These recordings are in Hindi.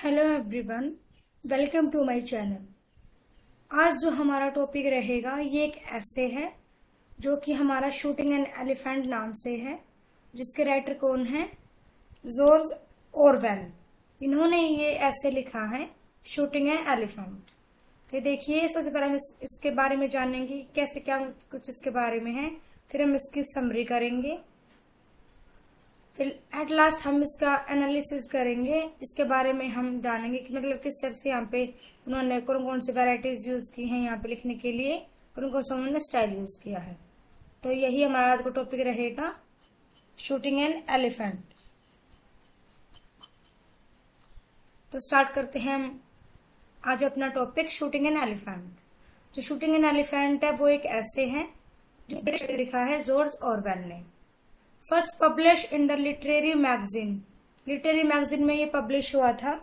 Hello everyone, welcome to my channel. आज जो हमारा टॉपिक रहेगा ये एक ऐसे है जो कि हमारा शूटिंग एन एलिफेंट नाम से है, जिसके राइटर कौन है? George Orwell. इन्होंने ये ऐसे लिखा है शूटिंग एन एलिफेंट। तो देखिए, सबसे पहले हम इसके बारे में जानेंगे कैसे क्या कुछ इसके बारे में है, फिर हम इसकी समरी करेंगे, फिर एट लास्ट हम इसका एनालिसिस करेंगे। इसके बारे में हम जानेंगे कि मतलब किस तरह से यहाँ पे उन्होंने कौन कौन सी वैरायटीज यूज की हैं यहाँ पे लिखने के लिए, कौन कौन सा उन्होंने स्टाइल यूज किया है। तो यही हमारा आज का टॉपिक रहेगा, शूटिंग एन एलिफेंट। तो स्टार्ट करते हैं हम आज अपना टॉपिक, शूटिंग एन एलिफेंट। जो शूटिंग एन एलिफेंट है वो एक ऐसे है जो लिखा है जॉर्ज ऑरवेल ने। First publish in the literary magazine में ये पब्लिश हुआ था।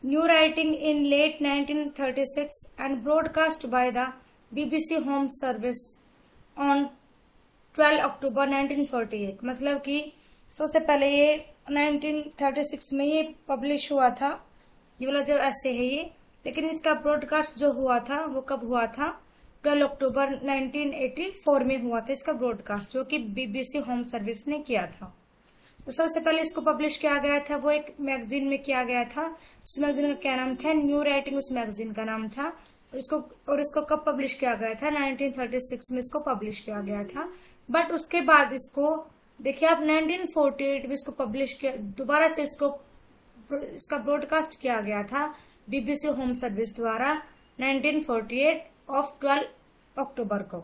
New writing in late 1936 and broadcast by the BBC home service on 12 October 1948। मतलब कि सबसे पहले ये 1936 में ये पब्लिश हुआ था, ये वाला जो ऐसे है ये, लेकिन इसका ब्रॉडकास्ट जो हुआ था वो कब हुआ था? 12 अक्टूबर 1984 में हुआ था इसका ब्रॉडकास्ट, जो कि बीबीसी होम सर्विस ने किया था। तो सबसे पहले इसको पब्लिश किया गया था वो एक मैगजीन में किया गया था। उस मैगजीन का क्या नाम था? न्यू राइटिंग उस मैगजीन का नाम था। इसको कब पब्लिश किया गया था? 1936 में इसको पब्लिश किया गया था। बट उसके बाद इसको देखिए आप 1948 में इसको पब्लिश किया, दोबारा से इसका ब्रॉडकास्ट किया गया था बीबीसी होम सर्विस द्वारा 1948 ऑफ 12 अक्टूबर को।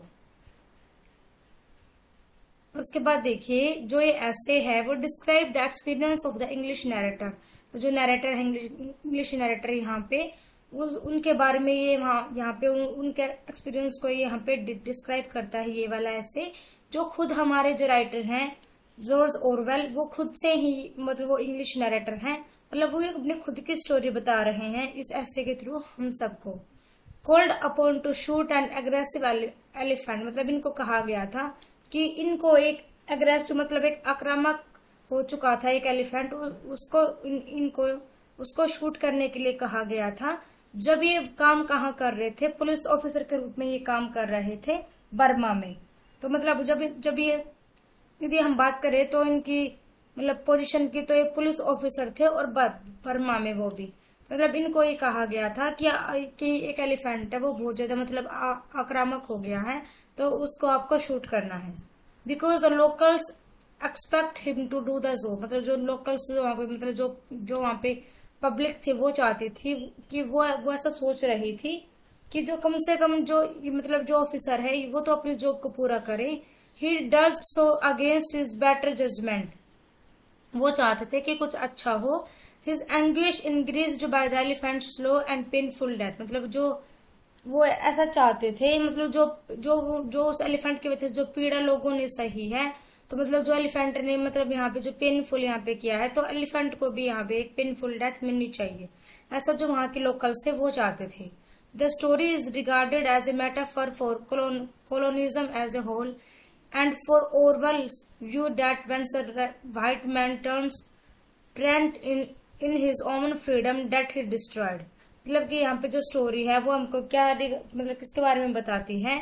उसके बाद देखिए जो ये ऐसे है वो describe the experience of the English narrator. तो जो नैरेटर है इंग्लिश नैरेटर यहाँ पे उनके बारे में ये यहाँ पे उनके एक्सपीरियंस को यहाँ पे डिस्क्राइब करता है ये वाला ऐसे, जो खुद हमारे जो राइटर हैं जॉर्ज ऑरवेल वो खुद से ही, मतलब वो इंग्लिश नैरेटर हैं, मतलब वो अपनी खुद की स्टोरी बता रहे हैं इस ऐसे के थ्रू हम सबको। Called upon two shoot N aggressive elephant, मतलब इनको कहा गया था कि इनको एक एग्रेसिव मतलब एक आक्रामक हो चुका था एक एलिफेंट, उसको शूट करने के लिए कहा गया था। जब ये काम कहाँ कर रहे थे? पुलिस ऑफिसर के रूप में ये काम कर रहे थे बर्मा में। तो मतलब जब ये यदि हम बात करें तो इनकी मतलब पोजीशन की, तो ये पुलिस ऑफिसर थे और बर्मा में वो भी, मतलब इनको ये कहा गया था कि एक एलिफेंट है वो बहुत ज्यादा मतलब आक्रामक हो गया है, तो उसको आपको शूट करना है। Because the locals expect him to do the job, मतलब जो लोकल्स वहां पे मतलब जो वहां पे पब्लिक थी वो चाहती थी कि वो ऐसा सोच रही थी कि जो कम से कम जो मतलब जो ऑफिसर है वो तो अपनी जॉब को पूरा करे। He does so against his better judgement, वो चाहते थे कि कुछ अच्छा हो। His anguish increased by the elephant's slow and painful death, मतलब जो वो ऐसा चाहते थे, मतलब जो उस एलिफेंट की वजह से जो पीड़ा लोगों ने सही है, तो मतलब जो एलिफेंट ने मतलब यहाँ पे जो पेनफुल यहाँ पे किया है, तो एलिफेंट को भी यहाँ पे एक पेनफुल डेथ मिलनी चाहिए, ऐसा जो वहां के लोकल्स थे वो चाहते थे। The story is regarded as a metaphor for colonialism as a whole and for Orwell's view that when a white man turns trend in his own freedom that he destroyed। मतलब कि यहाँ पे जो स्टोरी है वो हमको क्या मतलब किसके बारे में बताती है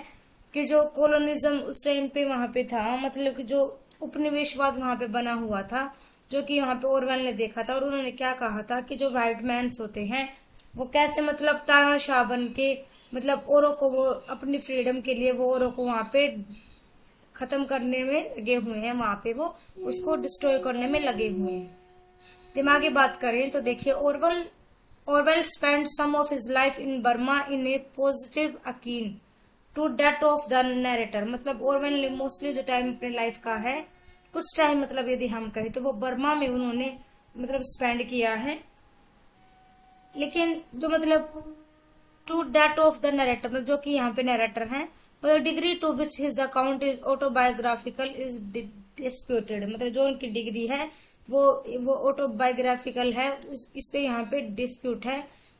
कि जो कोलोनिज्म उस टाइम पे वहां पे था, मतलब कि जो उपनिवेशवाद वहां पे बना हुआ था, जो कि यहाँ पे ऑरवेल ने देखा था, और उन्होंने क्या कहा था कि जो व्हाइट मैन्स होते हैं वो कैसे मतलब तानाशाह बन के मतलब औरों को वो अपनी फ्रीडम के लिए वो औरों को वहां पे खत्म करने में लगे हुए हैं, वहां पे वो उसको डिस्ट्रॉय करने में लगे हुए हैं। दिमागी बात करें तो देखिए Orwell spend some of his life in Burma in a positive akin to death of the narrator. मतलब ऑरवेल ने मोस्टली जो टाइम अपने लाइफ का है, कुछ टाइम मतलब यदि हम कहें तो वो बर्मा में उन्होंने मतलब स्पेंड किया है, लेकिन जो मतलब to death of the narrator, मतलब जो कि यहाँ पे नैरेटर हैं, the degree to which his account is autobiographical is disputed. मतलब जो उनकी डिग्री है वो ऑटोबायोग्राफिकल है, इस पे यहाँ पे डिस्प्यूट है।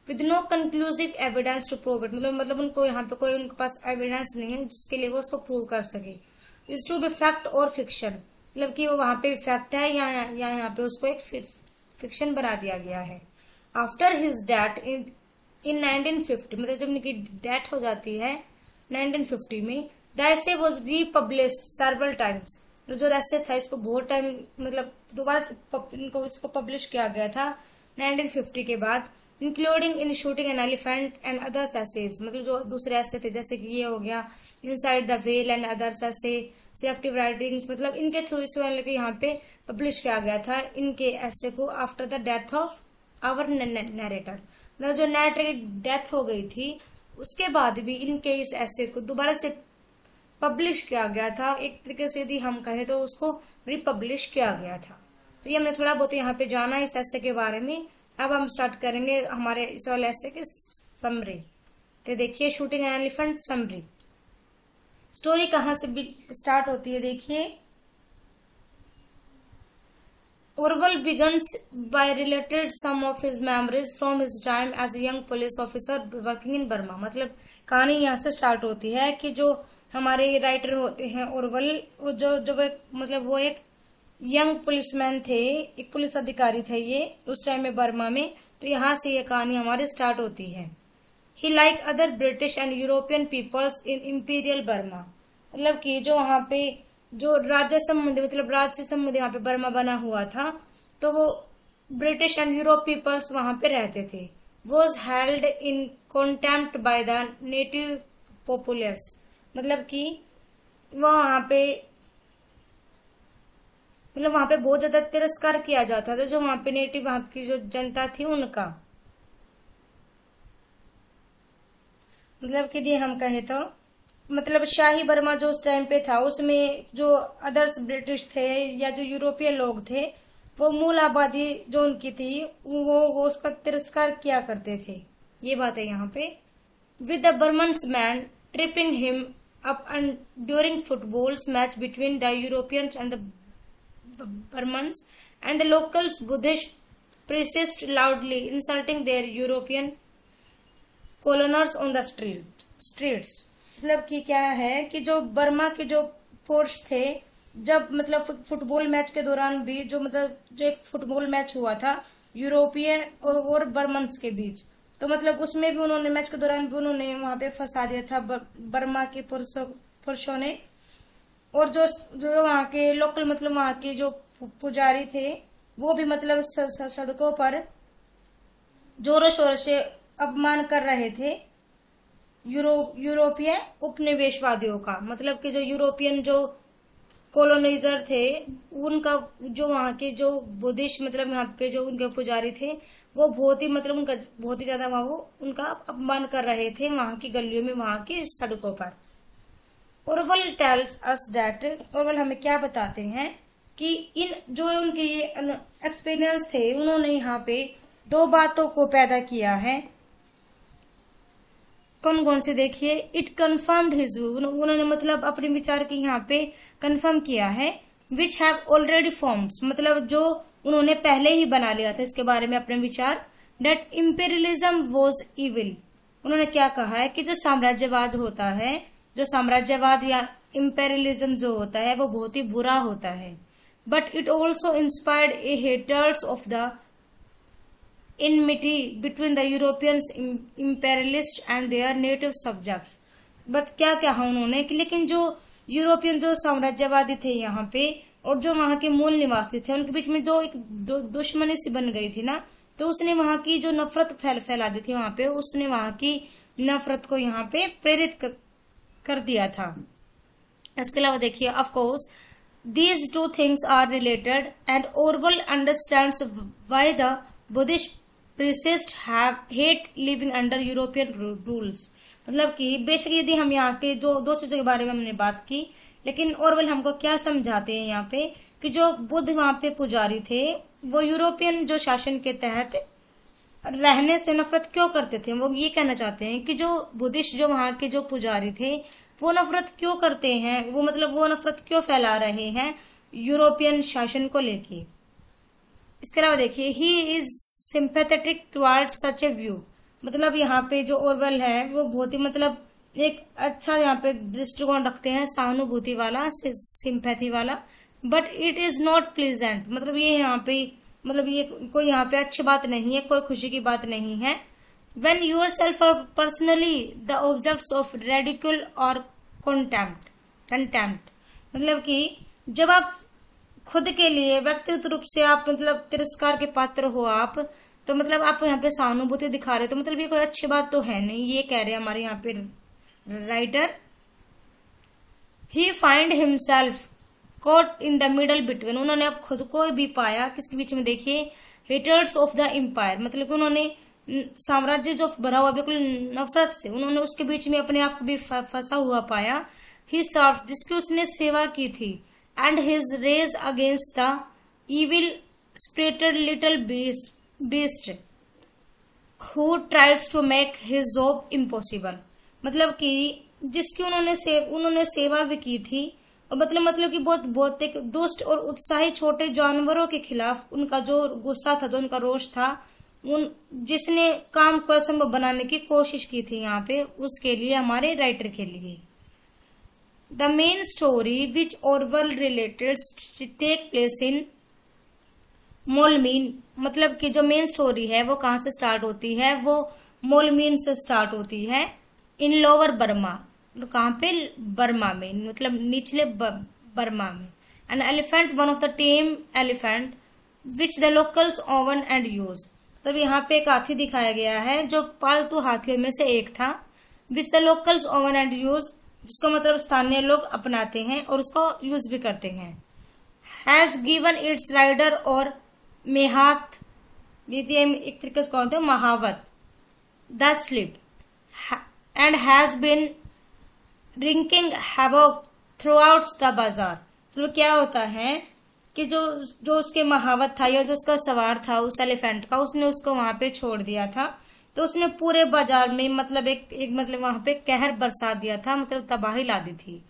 With no conclusive evidence to prove it, मतलब उनको यहाँ पे कोई उनके पास एविडेंस नहीं है जिसके लिए वो उसको प्रूव कर सके। इज टू बी फैक्ट और फिक्शन, मतलब कि वो वहां पे फैक्ट है या यहाँ पे उसको एक फिक्शन बना दिया गया है। आफ्टर हिज डेथ इन 1950, मतलब जब उनकी डेथ हो जाती है 1950 में, the essay was republished several times. जो एसे था इसको बहुत टाइम मतलब दोबारा से इसको पब्लिश किया गया था 1950 के बाद, including in shooting an elephant and others essays, मतलब जो दूसरे ऐसे थे जैसे कि ये हो गया inside the well and others ऐसे, सिलेक्टिव राइटिंग्स, मतलब इनके थ्रू इस यहाँ पे पब्लिश किया गया था इनके ऐसे को after the death of our narrator. मतलब जो नरेटर की डेथ हो गई थी उसके बाद भी इनके इस ऐसे को दोबारा से पब्लिश किया गया था। एक तरीके से यदि हम कहें तो उसको रिपब्लिश किया गया था। तो ये हमने थोड़ा बहुत यहाँ पे जाना इस ऐसे के बारे में। अब हम स्टार्ट करेंगे हमारे इस वाले ऐसे के समरी। तो देखिए shooting an elephant summary. Story कहाँ से स्टार्ट होती है देखिए। Orwell begins by related some of his memories from his time as a young police officer working in Burma। मतलब कहानी यहाँ से स्टार्ट होती है कि जो हमारे राइटर होते हैं ओरवल, मतलब वो एक यंग पुलिसमैन थे, एक पुलिस अधिकारी थे ये उस टाइम में बर्मा में। तो यहाँ से ये कहानी हमारी स्टार्ट होती है। He like other British and European peoples in imperial Burma, मतलब कि जो वहाँ पे जो राज्य संबंधी मतलब राज से संबंधी वहाँ पे बर्मा बना हुआ था, तो वो ब्रिटिश एंड यूरोप पीपल्स वहाँ पे रहते थे। Was held in contempt by the native पॉपुलर्स, मतलब कि वो वहाँ पे बहुत ज्यादा तिरस्कार किया जाता था जो वहाँ पे नेटिव वहाँ की जो जनता थी उनका। मतलब कि यदि हम कहें तो मतलब शाही बर्मा जो उस टाइम पे था उसमें जो अदर्स ब्रिटिश थे या जो यूरोपीय लोग थे वो मूल आबादी जो उनकी थी वो उसका तिरस्कार किया करते थे। ये बात है यहाँ पे। With the Burman's man tripping him up and during footballs match between the Europeans and the Burmans and the locals Buddhist priests loudly insulting their European coloners on the streets। मतलब कि क्या है कि जो बर्मा के जो फोर्स थे, जब मतलब फुटबॉल मैच के दौरान भी जो एक फुटबॉल मैच हुआ था यूरोपीय और बर्मन्स के बीच, तो मतलब उसमें भी उन्होंने मैच के दौरान भी उन्होंने वहां पे फंसा दिया था बर्मा के पुरुषों ने। और जो वहाँ के लोकल मतलब वहाँ के जो पुजारी थे वो भी मतलब सड़कों पर जोरों शोरों से अपमान कर रहे थे यूरोपीय उपनिवेशवादियों का। मतलब कि जो यूरोपियन जो कॉलोनाइजर थे उनका जो वहाँ के जो बुद्धिस्ट मतलब यहाँ पे जो उनके पुजारी थे वो बहुत ही ज्यादा वो उनका अपमान कर रहे थे वहाँ की गलियों में, वहाँ की सड़कों पर। ओरवल टेल्स अस दैट, ओरवल हमें क्या बताते हैं कि इन जो उनके ये एक्सपीरियंस थे उन्होंने यहाँ पे दो बातों को पैदा किया है। कौन कौन से देखिए। इट कंफर्म्ड हिज व्यू, उन्होंने मतलब अपने विचार के यहाँ पे कंफर्म किया है। विच हैव ऑलरेडी फॉर्म्ड, मतलब जो उन्होंने पहले ही बना लिया था इसके बारे में अपने विचार। दैट इम्पीरियलिज्म वॉज इविल, उन्होंने क्या कहा है कि जो साम्राज्यवाद होता है, जो साम्राज्यवाद या इम्पेरियलिज्म जो होता है वो बहुत ही बुरा होता है। But it also inspired a hatred of the enmity between the Europeans imperialist and their native subjects. But क्या कहा उन्होंने कि लेकिन जो यूरोपियन जो साम्राज्यवादी थे यहाँ पे और जो वहाँ के मूल निवासी थे उनके बीच में जो एक दुश्मनी सी बन गई थी ना, तो उसने वहाँ की जो नफरत फैला दी थी वहाँ पे, उसने वहाँ की नफरत को यहाँ पे प्रेरित कर दिया था। इसके अलावा देखिए of course these two things are related and Orwell understands why the Buddhist priests have hate living under European rules. मतलब कि बेशक यदि हम यहाँ पे दो चीजों के बारे में हमने बात की, लेकिन ओरवल हमको क्या समझाते हैं यहाँ पे कि जो बुद्ध वहाँ पे पुजारी थे वो यूरोपियन जो शासन के तहत रहने से नफरत क्यों करते थे। वो ये कहना चाहते हैं कि जो बुद्धिस्ट जो वहाँ के जो पुजारी थे वो नफरत क्यों करते हैं, वो मतलब वो नफरत क्यों फैला रहे हैं यूरोपियन शासन को लेके। इसके अलावा देखिए he is sympathetic towards such A view, मतलब यहाँ पे जो ओरवेल है वो बहुत ही मतलब एक अच्छा यहाँ पे दृष्टिकोण रखते हैं, सहानुभूति वाला, सिंपैथी वाला। But it is not pleasant, मतलब ये यहाँ पे मतलब ये कोई यहाँ पे अच्छी बात नहीं है, कोई खुशी की बात नहीं है। When yourself are personally the objects of ridicule or contempt, मतलब कि जब आप खुद के लिए व्यक्तिगत रूप से आप मतलब तिरस्कार के पात्र हो आप, तो मतलब आप यहाँ पे सहानुभूति दिखा रहे हो, तो मतलब ये कोई अच्छी बात तो है नहीं। ये कह रहे हैं हमारे यहाँ पे writer. He find himself caught in the middle between, उन्होंने अब खुद को भी पाया किसके बीच में, देखिए हेटर्स ऑफ द एम्पायर, मतलब कि उन्होंने साम्राज्य जो भरा हुआ बिल्कुल नफरत से, उन्होंने उसके बीच में अपने आप को भी फंसा हुआ पाया। ही सर्व, जिसकी उसने सेवा की थी, and his rage against the evil spirited little beast who tries to make his job impossible, मतलब कि जिसकी उन्होंने सेवा भी की थी, और मतलब कि बहुत एक दुष्ट और उत्साही छोटे जानवरों के खिलाफ उनका जो गुस्सा था, जो उनका रोष था, जिसने काम को असंभव बनाने की कोशिश की थी यहाँ पे, उसके लिए, हमारे राइटर के लिए। The main story which Orwell related take place in Moulmein, मतलब कि जो मेन स्टोरी है वो कहाँ से स्टार्ट होती है, वो मोलमीन से स्टार्ट होती है, इन लोअर बर्मा, कहाँ पे, बर्मा में, मतलब निचले बर्मा में। An elephant, one of the time elephant which the locals oven and use, तब यहाँ पे एक हाथी दिखाया गया है जो पालतू हाथियों में से एक था। Which the locals oven and use, जिसको मतलब स्थानीय लोग अपनाते हैं और उसको यूज भी करते हैं। हैज गिवन इट्स राइडर और मेहात, एक तरीके से कहते हैं महावत, the slip, and has been wreaking havoc throughout the bazaar, तो क्या होता है कि जो उसके महावत था या जो उसका सवार था उस एलिफेंट का, उसने उसको वहां पे छोड़ दिया था, तो उसने पूरे बाजार में मतलब एक मतलब वहां पे कहर बरसा दिया था, मतलब तबाही ला दी थी।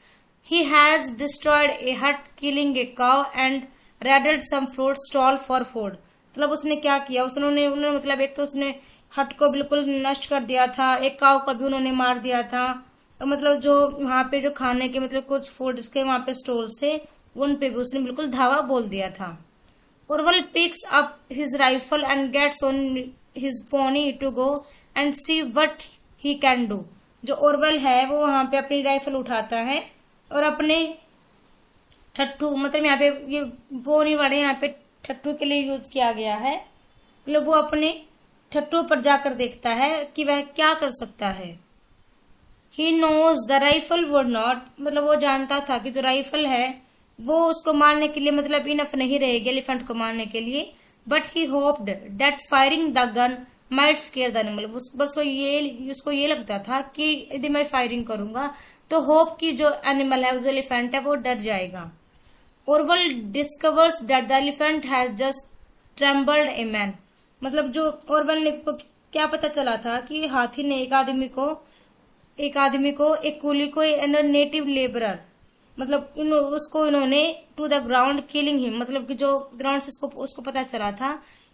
He has destroyed a hut killing a cow and raided some fruit stall for food, मतलब उसने क्या किया, उन्होंने मतलब एक तो उसने हट को बिल्कुल नष्ट कर दिया था, एक काउ को भी उन्होंने मार दिया था, और मतलब जो वहां पे जो खाने के मतलब कुछ फूड के वहां पे स्टॉल्स थे उन पे भी उसने बिल्कुल धावा बोल दिया था। Orwell picks up his rifle and gets on his pony to go and see what he can do, जो ओरवेल है वो वहां पे अपनी राइफल उठाता है और अपने ठट्ठू, मतलब यहाँ पे ये पोनी वर्ड यहाँ पे ठट्ठू के लिए यूज किया गया है, मतलब वो अपने ठट्ठू पर जाकर देखता है कि वह क्या कर सकता है। He knows the rifle would not, मतलब वो जानता था कि जो राइफल है वो उसको मारने के लिए मतलब इनफ नहीं रहेगी एलिफेंट को मारने के लिए, but he hoped that firing the gun might square the animal, उसको ये लगता था कि यदि मैं फायरिंग करूंगा तो होप की जो एनिमल है, जो एलिफेंट है, वो डर जाएगा। Oravel discovers that the elephant has just trembled a man, मतलब जो ओरवेल को क्या पता चला था कि हाथी ने एक आदमी को एक कूली को नेटिव लेबरर, मतलब उसको इन्होंने to the ground killing him, मतलब कि जो ग्राउंड से उसको पता चला था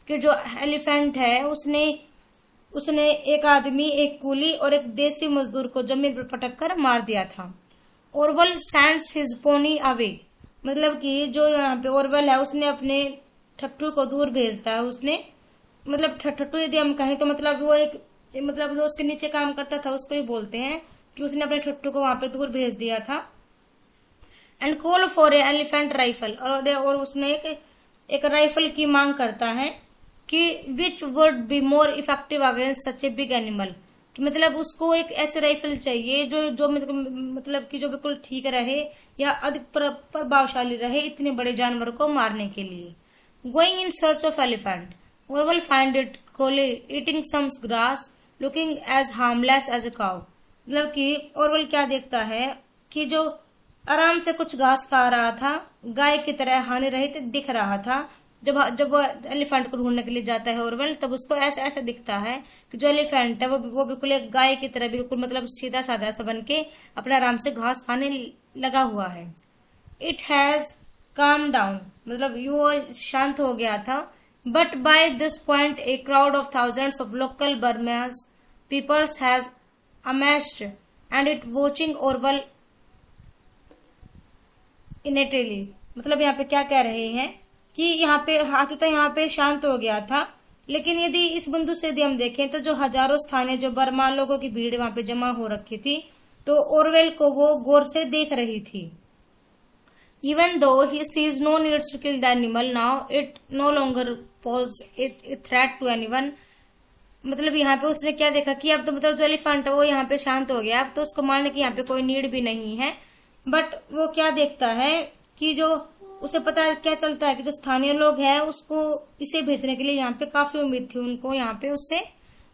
कि जो एलिफेंट है उसने एक आदमी, एक कूली और एक देसी मजदूर को जमीन पर पटक कर मार दिया था। Orwell sends his pony away, मतलब कि जो यहाँ पे ओरवेल है उसने अपने ठट्ठू को दूर भेजता है, उसने मतलब ठट्ठू यदि हम कहें तो मतलब वो एक मतलब जो उसके नीचे काम करता था उसको ही बोलते हैं कि उसने अपने ठट्ठू को वहां पे दूर भेज दिया था। And call for a elephant rifle, और उसने एक राइफल की मांग करता है कि which would be more effective against such a big animal, कि मतलब उसको एक ऐसे राइफल चाहिए जो मतलब कि जो बिल्कुल ठीक रहे या अधिक प्रभावशाली रहे इतने बड़े जानवर को मारने के लिए। Going in search of elephant, Orwell find it coolly eating some grass looking as harmless as a cow, मतलब कि ओरवेल क्या देखता है कि जो आराम से कुछ घास खा रहा था, गाय की तरह हानि रहित दिख रहा था। जब वो एलिफेंट को ढूंढने के लिए जाता है ओरवेल, तब उसको ऐसा दिखता है कि जो एलिफेंट है वो बिल्कुल एक गाय की तरह बिल्कुल मतलब सीधा साधा सा बन के अपना आराम से घास खाने लगा हुआ है। इट हैज काम डाउन, मतलब वो शांत हो गया था। But by this point a crowd of thousands of local Burmese peoples has amassed and it watching Orwell intently, मतलब यहाँ पे क्या कह रहे हैं कि यहाँ पे हाथी तो यहाँ पे शांत हो गया था, लेकिन यदि इस बिंदु से यदि हम देखें तो जो हजारों स्थानीय जो बर्मा लोगों की भीड़ वहां पे जमा हो रखी थी, तो ओरवेल को वो गौर से देख रही थी। Even though he sees no needs to kill the animal now it no longer pose it threat to anyone. मतलब यहाँ पे उसने क्या देखा कि अब तो मतलब जो एलिफेंट है वो यहाँ पे शांत हो गया, अब तो उसको मारने की यहाँ पे कोई नीड भी नहीं है। बट वो क्या देखता है कि जो उसे पता क्या चलता है कि जो स्थानीय लोग हैं उसको इसे भेजने के लिए यहाँ पे काफी उम्मीद थी उनको यहाँ पे उससे।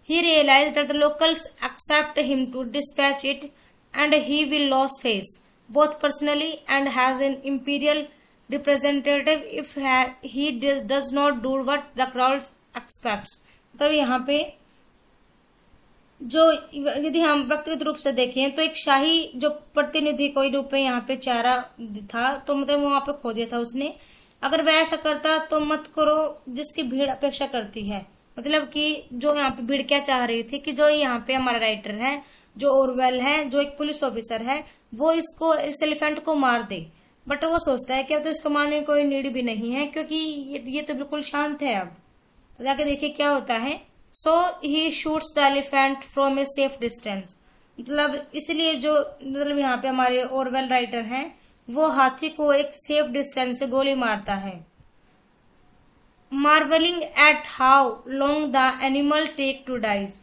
He realise that the locals expect him to dispatch it and he will lose face both personally and has an imperial representative if he does not do what the crowd expects। मतलब यहाँ पे जो यदि हम व्यक्तिगत रूप से देखें तो एक शाही जो प्रतिनिधि कोई रूप में यहाँ पे चारा था, तो मतलब वो वहां पे खो दिया था उसने। अगर वह ऐसा करता तो मत करो जिसकी भीड़ अपेक्षा करती है। मतलब कि जो यहाँ पे भीड़ क्या चाह रही थी कि जो यहाँ पे हमारा राइटर है, जो ओरवेल है, जो एक पुलिस ऑफिसर है, वो इस एलिफेंट को मार दे। बट वो सोचता है कि अब तो इसको मारने की कोई नीड भी नहीं है क्योंकि ये तो बिल्कुल शांत है। अब तो जाके देखिए क्या होता है। So he shoots the elephant from a safe distance. मतलब इसलिए जो मतलब यहाँ पे हमारे ओरवेल राइटर हैं वो हाथी को एक सेफ डिस्टेंस से गोली मारता है। Marvelling at how long the animal take to dies.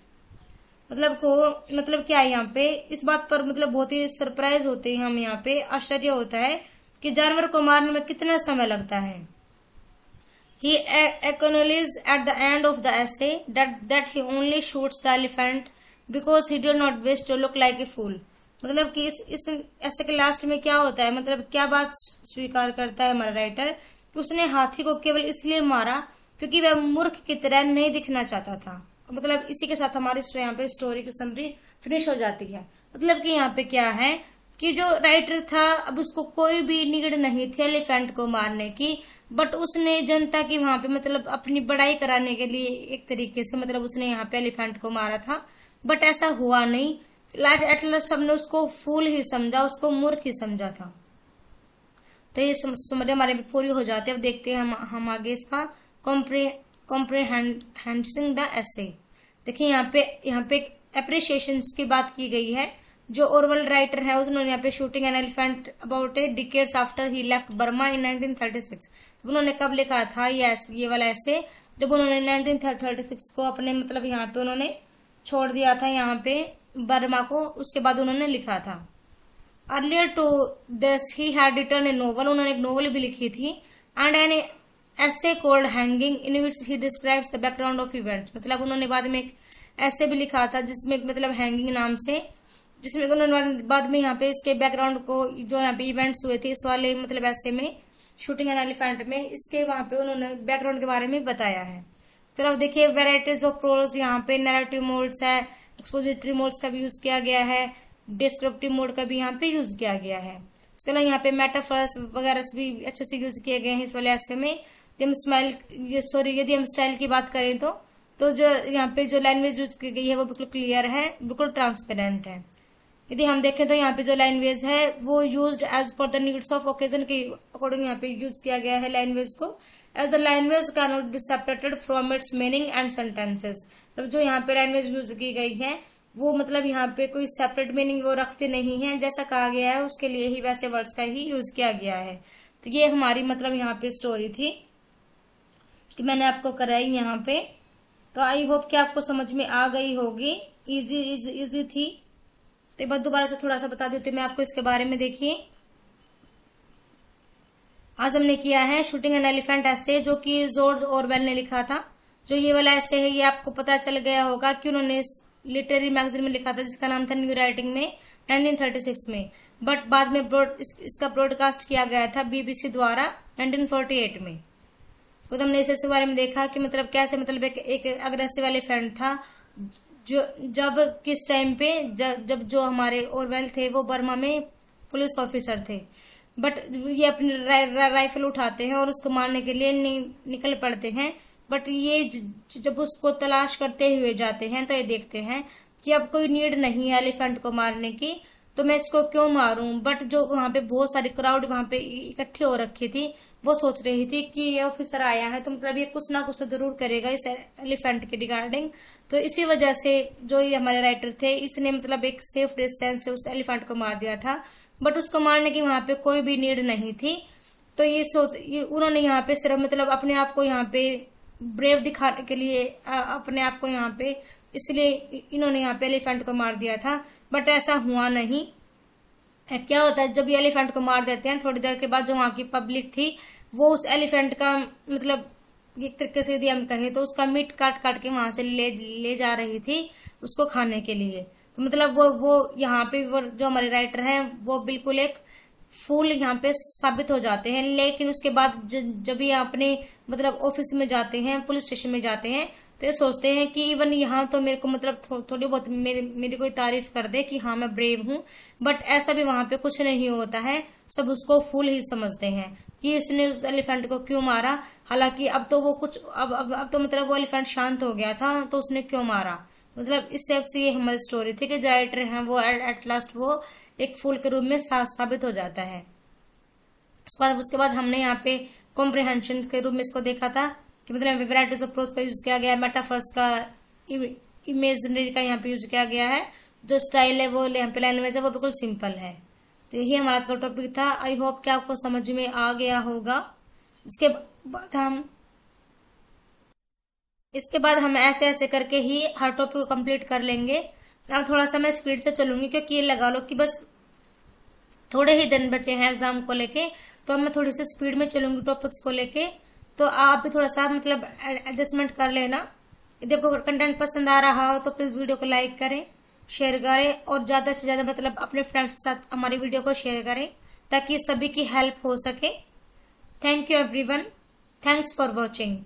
मतलब क्या है यहाँ पे इस बात पर मतलब बहुत ही सरप्राइज होते हैं हम, यहाँ पे आश्चर्य होता है कि जानवर को मारने में कितना समय लगता है। He acknowledges at the end of the essay that he only shoots the elephant because he did not wish to look like a fool। मतलब कि इस ऐसे के लास्ट में क्या होता है, मतलब क्या बात स्वीकार करता है हमारा राइटर कि उसने हाथी को केवल इसलिए मारा क्योंकि वह मूर्ख की तरह नहीं दिखना चाहता था। मतलब इसी के साथ हमारी यहाँ पे स्टोरी की समरी फिनिश हो जाती है। मतलब कि यहाँ पे क्या है कि जो राइटर था अब उसको कोई भी नीड नहीं थी एलिफेंट को मारने की, बट उसने जनता की वहां पे मतलब अपनी बड़ाई कराने के लिए एक तरीके से मतलब उसने यहाँ पे एलिफेंट को मारा था। बट ऐसा हुआ नहीं। लार्ज एटलस सबने उसको फूल ही समझा, उसको मूर्ख ही समझा था। तो ये समझ हमारे पूरी हो जाती है। अब देखते हैं हम आगे इसका कॉम्प्रिहेंसिंग द एसे। देखिए यहाँ पे एप्रिसिएशन की बात की गई है। जो ओरवेल राइटर है उन्होंने यहाँ पे shooting an elephant about a decades after he left Burma in 1936। उन्होंने कब लिखा था ये वाला ऐसे, जब उन्होंने 1936 को अपने मतलब यहाँ पे उन्होंने छोड़ दिया था यहाँ पे बर्मा को, उसके बाद उन्होंने लिखा था। Earlier to this he had written a novel, उन्होंने एक नोवेल भी लिखी थी, and an essay called hanging in which he describes the background of events. मतलब उन्होंने बाद में एक ऐसे भी लिखा था जिसमें मतलब हैंगिंग नाम से, जिसमें उन्होंने बाद में यहाँ पे इसके बैकग्राउंड को जो यहाँ पे इवेंट्स हुए थे इस वाले मतलब ऐसे में शूटिंग एन एलिफेंट में, इसके वहां पे उन्होंने बैकग्राउंड के बारे में बताया है। तरफ देखिए वेराइटीज ऑफ प्रोज, यहाँ पे नैरेटिव मोड्स है, एक्सपोजिटरी मोड्स का भी यूज किया गया है, डिस्क्रिप्टिव मोड का भी यहाँ पे यूज किया गया है। इसके अलावा यहाँ पे मेटाफर्स वगैरह भी अच्छे से यूज किए गए हैं इस वाले ऐसे में। यदि हम स्टाइल की बात करें तो जो यहाँ पे जो लैंग्वेज यूज की गई है वो बिल्कुल क्लियर है, बिल्कुल ट्रांसपेरेंट है। यदि हम देखें तो यहाँ पे जो लैंग्वेज है वो used as per the needs of occasion के अकॉर्डिंग यहाँ पे यूज किया गया है लैंग्वेज को। As the language can not be separated from its meaning and sentences. मतलब जो यहाँ पे लैंग्वेज यूज की गई है वो मतलब यहाँ पे कोई सेपरेट मीनिंग वो रखते नहीं है, जैसा कहा गया है उसके लिए ही वैसे वर्ड्स का ही यूज किया गया है। तो ये हमारी मतलब यहाँ पे स्टोरी थी कि मैंने आपको कराई यहाँ पे। तो आई होप कि आपको समझ में आ गई होगी, इजी थी। तो एक बार दोबारा से थोड़ा सा बता देती हूँ मैं आपको इसके बारे में। देखिए आज हमने किया है शूटिंग एन एलिफेंट ऐसे, जो कि जॉर्ज ऑरवेल ने लिखा था। जो ये वाला ऐसे है ये आपको पता चल गया होगा कि उन्होंने लिटरेरी मैगजीन में लिखा था जिसका नाम था न्यू राइटिंग में 1936 में, बट बाद में इसका ब्रॉडकास्ट किया गया था बीबीसी द्वारा 1948 में। तो हमने इसके बारे में देखा कि मतलब कैसे मतलब एक अग्रेसिव एलिफेंट था जो जब किस टाइम पे जब जो हमारे ओरवेल थे वो बर्मा में पुलिस ऑफिसर थे, बट ये अपनी राइफल उठाते हैं और उसको मारने के लिए निकल पड़ते हैं। बट ये जब उसको तलाश करते हुए जाते हैं तो ये देखते हैं कि अब कोई नीड नहीं है एलिफेंट को मारने की, तो मैं इसको क्यों मारूं। बट जो वहां पे बहुत सारी क्राउड वहां पे इकट्ठी हो रखी थी, वो सोच रही थी कि ये ऑफिसर आया है तो मतलब ये कुछ ना कुछ तो जरूर करेगा इस एलिफेंट के रिगार्डिंग। तो इसी वजह से जो ये हमारे राइटर थे, इसने मतलब एक सेफ डिस्टेंस से उस एलिफेंट को मार दिया था। बट उसको मारने की वहां पे कोई भी नीड नहीं थी। तो उन्होंने यहाँ पे सिर्फ मतलब अपने आप को यहाँ पे ब्रेव दिखाने के लिए अपने आप को यहाँ पे, इसलिए इन्होंने यहाँ पे एलिफेंट को मार दिया था। बट ऐसा हुआ नहीं। क्या होता है, जब ये एलिफेंट को मार देते हैं, थोड़ी देर के बाद जो वहां की पब्लिक थी वो उस एलिफेंट का मतलब एक तरीके से यदि हम कहें तो उसका मीट काट काट के वहां से ले जा रही थी उसको खाने के लिए। तो मतलब वो यहाँ पे वो जो हमारे राइटर हैं वो बिल्कुल एक फूल यहाँ पे साबित हो जाते हैं। लेकिन उसके बाद जब ये अपने मतलब ऑफिस में जाते हैं, पुलिस स्टेशन में जाते हैं, तो ये सोचते हैं कि इवन यहाँ तो मेरे को मतलब थोड़ी बहुत मेरी कोई तारीफ कर दे कि हाँ मैं ब्रेव हूँ। बट ऐसा भी वहां पे कुछ नहीं होता है, सब उसको फूल ही समझते हैं कि इसने उस एलिफेंट को क्यों मारा। हालांकि अब तो वो कुछ अब तो मतलब वो एलिफेंट शांत हो गया था, तो उसने क्यों मारा। मतलब इस टाइप से ये हमारी स्टोरी थी कि जो राइटर है वो एट लास्ट वो एक फूल के रूप में साबित हो जाता है। उसके बाद हमने यहाँ पे कॉम्प्रिहेंशन के रूप में इसको देखा था कि मतलब वैराइटीज ऑफ प्रोज का यूज किया गया है, मेटाफर्स का, इमेजिनरी का यहाँ पे यूज किया गया है। जो स्टाइल है वो यहाँ पे लैंग्वेज है वो बिल्कुल सिंपल है। तो यही हमारा आज का टॉपिक था। आई होप कि आपको समझ में आ गया होगा। इसके बाद हम ऐसे ऐसे करके ही हर टॉपिक को कंप्लीट कर लेंगे। अब थोड़ा सा मैं स्पीड से चलूंगी क्योंकि ये लगा लो कि बस थोड़े ही दिन बचे हैं एग्जाम को लेके, तो मैं थोड़ी सी स्पीड में चलूंगी टॉपिक्स को लेके। तो आप भी थोड़ा सा मतलब एडजस्टमेंट कर लेना। यदि आपको कंटेंट पसंद आ रहा हो तो प्लीज वीडियो को लाइक करें, शेयर करें और ज्यादा से ज्यादा मतलब अपने फ्रेंड्स के साथ हमारी वीडियो को शेयर करें ताकि सभी की हेल्प हो सके। Thank you everyone, thanks for watching.